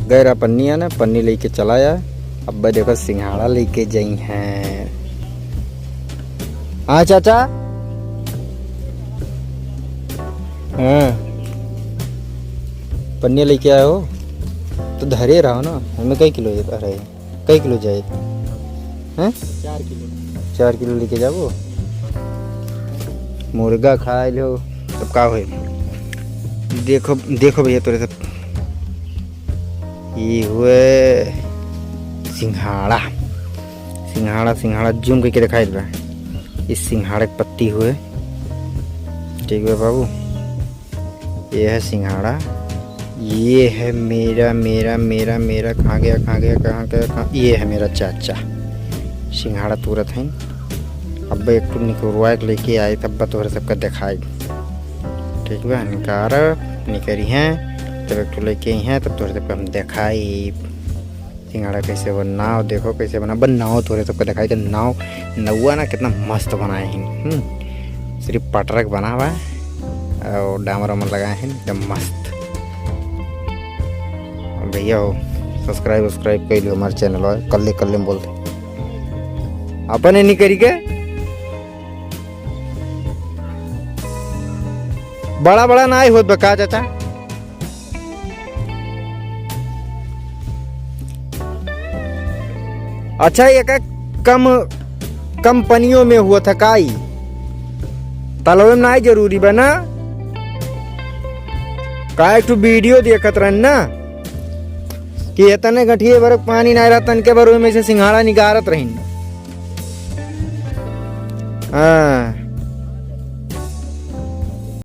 गैर पन्नी है ना, पन्नी लेके चलाया। अब देखो सिंघाड़ा लेके जाई हैं। हाँ चाचा, हाँ पन्नी लेके आए हो तो धरे रहो ना। हमें कई किलो रहे, कई किलो जाए हैं? 4 किलो लेके जाओ। मुर्गा खा लो तब का हो। देखो देखो भैया तोरे सब ये हुए सिंघाड़ा। सिंघाड़ा सिंघाड़ा जूम करके दिखाई दे। इस सिंघाड़े की पत्ती हुए, ठीक है बाबू। ये है सिंघाड़ा, ये है मेरा मेरा मेरा मेरा कहाँ गया कहाँ गया कहाँ गया कहाँ। ये है मेरा चाचा। सिंघाड़ा तुरंत है। अब एक टू निकलवा के लेके आए तब तोहरे सबका दिखाई, ठीक है। निकार निकरी हैं तब एक टू लेके आई हैं तब तोहरे सबका हम दिखाई सिंघाड़ा कैसे बनाओ। देखो कैसे बनाओ तोहरे सबका दिखाई। तो नौवा ना कितना मस्त बनाए हैं। सिर्फ पटरक बना हुआ है और डामर वामर लगाए हैं एकदम मस्त। भैया हो सब्सक्राइब कर लो हमारे चैनल और कल्ले में बोलते अपने नहीं करी के। बड़ा बड़ा ना ही होत बका चाचा। अच्छा ये का कम कंपनियों में हुआ था काई तालाब में ना जरूरी बना का। एक वीडियो देखत रहन ना कि इतने गठिए भर पानी ना रहा तन के भर में से सिंघाड़ा निगारत रही। हाँ